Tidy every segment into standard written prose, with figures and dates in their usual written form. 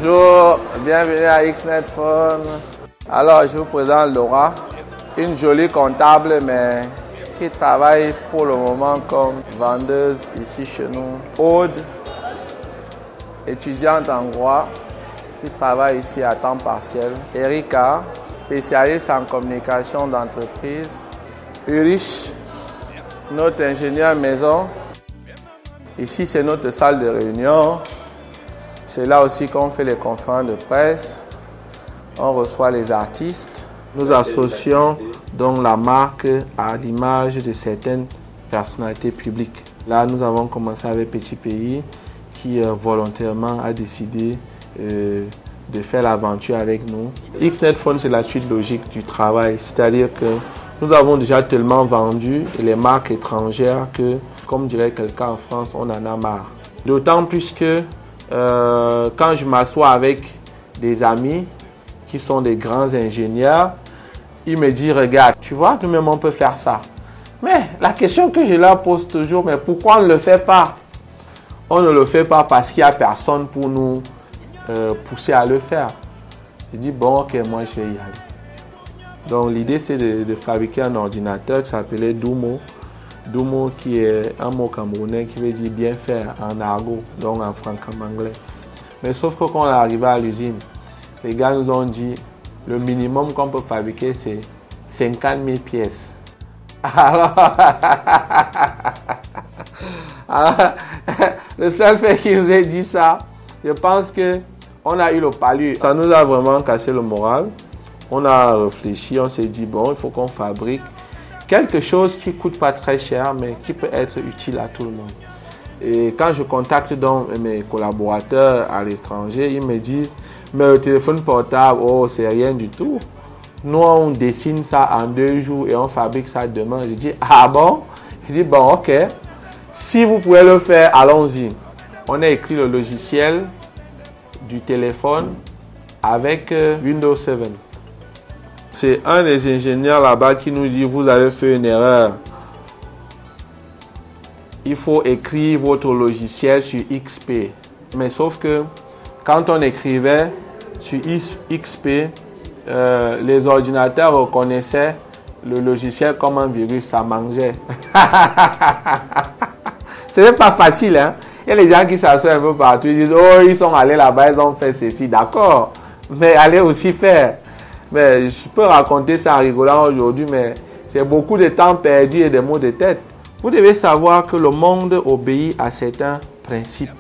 Bonjour, bienvenue à XNet Phone. Alors, je vous présente Laura, une jolie comptable, mais qui travaille pour le moment comme vendeuse ici chez nous. Aude, étudiante en droit, qui travaille ici à temps partiel. Erika, spécialiste en communication d'entreprise. Ulrich, notre ingénieur maison. Ici, c'est notre salle de réunion. C'est là aussi qu'on fait les conférences de presse. On reçoit les artistes. Nous associons donc la marque à l'image de certaines personnalités publiques. Là, nous avons commencé avec Petit Pays qui volontairement a décidé de faire l'aventure avec nous. XNet Phone, c'est la suite logique du travail. C'est-à-dire que nous avons déjà tellement vendu les marques étrangères que, comme dirait quelqu'un en France, on en a marre. D'autant plus que quand je m'assois avec des amis qui sont des grands ingénieurs, ils me disent, regarde, tu vois, nous-mêmes on peut faire ça. Mais la question que je leur pose toujours, mais pourquoi on ne le fait pas? On ne le fait pas parce qu'il n'y a personne pour nous pousser à le faire. Je dis, bon, ok, moi je vais y aller. Donc l'idée c'est de fabriquer un ordinateur qui s'appelait Doumo. Doumo qui est un mot camerounais qui veut dire bien faire en argot, donc en franco-anglais. Mais sauf que quand on est arrivé à l'usine, les gars nous ont dit le minimum qu'on peut fabriquer c'est 50 000 pièces. Alors, le seul fait qu'ils nous aient dit ça, je pense qu'on a eu le palu. Ça nous a vraiment cassé le moral. On a réfléchi, on s'est dit bon, il faut qu'on fabrique quelque chose qui ne coûte pas très cher, mais qui peut être utile à tout le monde. Et quand je contacte donc mes collaborateurs à l'étranger, ils me disent, mais le téléphone portable, oh, c'est rien du tout. Nous, on dessine ça en 2 jours et on fabrique ça demain. Je dis, ah bon? Je dis, bon, ok. Si vous pouvez le faire, allons-y. On a écrit le logiciel du téléphone avec Windows 7. C'est un des ingénieurs là-bas qui nous dit, vous avez fait une erreur. Il faut écrire votre logiciel sur XP. Mais sauf que quand on écrivait sur XP, les ordinateurs reconnaissaient le logiciel comme un virus, ça mangeait. Ce n'est pas facile, hein? Il y a les gens qui s'assoient un peu partout, ils disent, oh, ils sont allés là-bas, ils ont fait ceci, d'accord. Mais allez aussi faire. Mais je peux raconter ça en rigolant aujourd'hui, mais c'est beaucoup de temps perdu et des maux de tête. Vous devez savoir que le monde obéit à certains principes.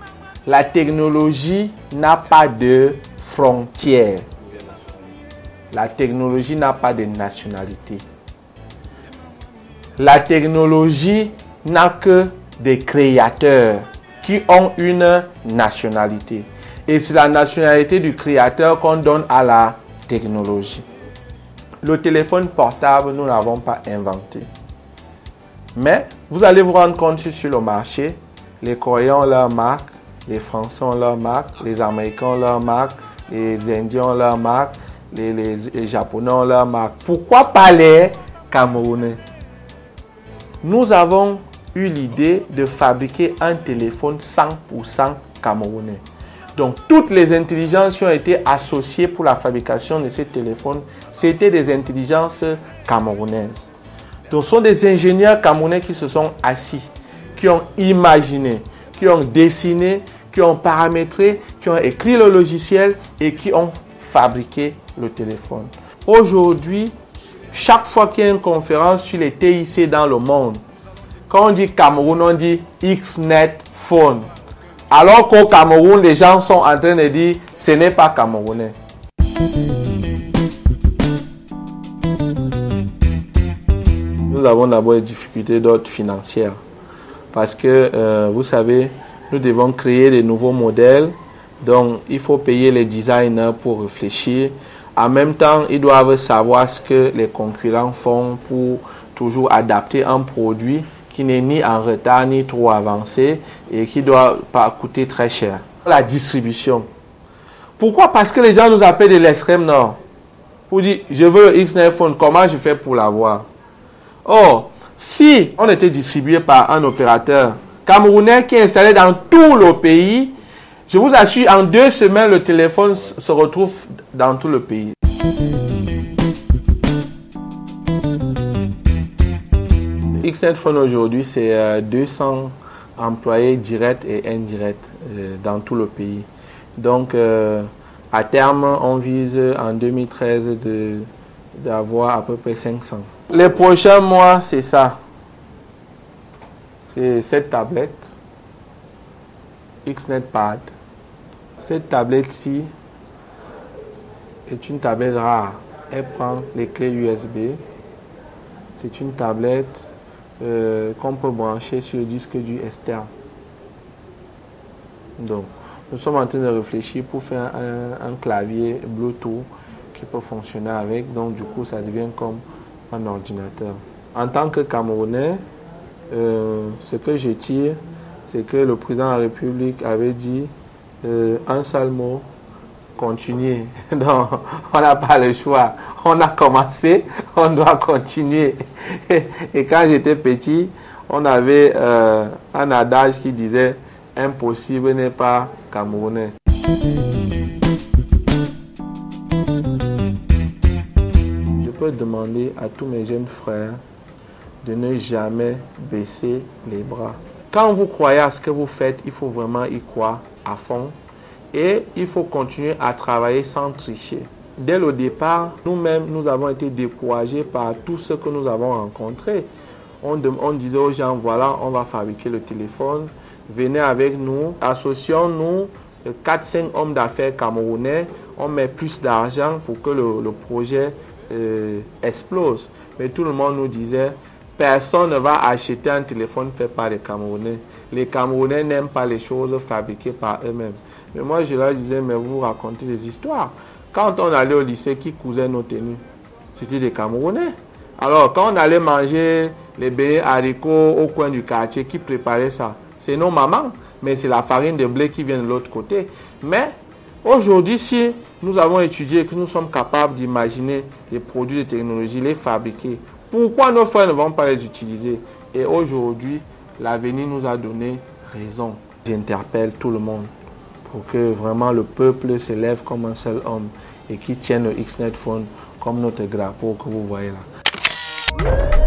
La technologie n'a pas de frontières. La technologie n'a pas de nationalité. La technologie n'a que des créateurs qui ont une nationalité. Et c'est la nationalité du créateur qu'on donne à la technologie. Le téléphone portable, nous ne l'avons pas inventé. Mais vous allez vous rendre compte sur le marché, les Coréens ont leur marque, les Français ont leur marque, les Américains ont leur marque, les Indiens ont leur marque, les Japonais ont leur marque. Pourquoi pas les Camerounais? Nous avons eu l'idée de fabriquer un téléphone 100% camerounais. Donc, toutes les intelligences qui ont été associées pour la fabrication de ces téléphones, c'était des intelligences camerounaises. Donc, ce sont des ingénieurs camerounais qui se sont assis, qui ont imaginé, qui ont dessiné, qui ont paramétré, qui ont écrit le logiciel et qui ont fabriqué le téléphone. Aujourd'hui, chaque fois qu'il y a une conférence sur les TIC dans le monde, quand on dit Cameroun, on dit XNet Phone. Alors qu'au Cameroun, les gens sont en train de dire ce n'est pas camerounais. Nous avons d'abord des difficultés d'ordre financier. Parce que, vous savez, nous devons créer de nouveaux modèles. Donc, il faut payer les designers pour réfléchir. En même temps, ils doivent savoir ce que les concurrents font pour toujours adapter un produit qui n'est ni en retard ni trop avancé et qui ne doit pas coûter très cher. La distribution. Pourquoi? Parce que les gens nous appellent de l'extrême nord. Pour dire, je veux le XNet Phone, comment je fais pour l'avoir? Or, si on était distribué par un opérateur camerounais qui est installé dans tout le pays, Je vous assure, en 2 semaines, le téléphone se retrouve dans tout le pays. XNet Phone aujourd'hui, c'est 200 employés directs et indirects dans tout le pays. Donc, à terme, on vise en 2013 d'avoir à peu près 500. Les prochains mois, c'est ça. C'est cette tablette, XNet Pad. Cette tablette-ci est une tablette rare. Elle prend les clés USB. C'est une tablette qu'on peut brancher sur le disque dur externe. Donc, nous sommes en train de réfléchir pour faire un clavier Bluetooth qui peut fonctionner avec. Donc, du coup, ça devient comme un ordinateur. En tant que Camerounais, ce que je tire, c'est que le président de la République avait dit un seul mot: continuer. Donc, on n'a pas le choix. On a commencé, on doit continuer. Et quand j'étais petit, on avait un adage qui disait: impossible n'est pas camerounais. Je peux demander à tous mes jeunes frères de ne jamais baisser les bras. Quand vous croyez à ce que vous faites, il faut vraiment y croire à fond. Et il faut continuer à travailler sans tricher. Dès le départ, nous-mêmes, nous avons été découragés par tout ce que nous avons rencontré. On disait aux gens, voilà, on va fabriquer le téléphone, venez avec nous, associons-nous, 4-5 hommes d'affaires camerounais, on met plus d'argent pour que le projet explose. Mais tout le monde nous disait, personne ne va acheter un téléphone fait par les Camerounais. Les Camerounais n'aiment pas les choses fabriquées par eux-mêmes. Mais moi, je leur disais, mais vous racontez des histoires. Quand on allait au lycée, qui cousait nos tenues? C'était des Camerounais. Alors, quand on allait manger les beignets haricots au coin du quartier, qui préparait ça? C'est nos mamans, mais c'est la farine de blé qui vient de l'autre côté. Mais aujourd'hui, si nous avons étudié et que nous sommes capables d'imaginer des produits de technologie, les fabriquer, pourquoi nos frères ne vont pas les utiliser? Et aujourd'hui, l'avenir nous a donné raison. J'interpelle tout le monde pour que vraiment le peuple se lève comme un seul homme et qui tienne le XNet Phone comme notre drapeau que vous voyez là.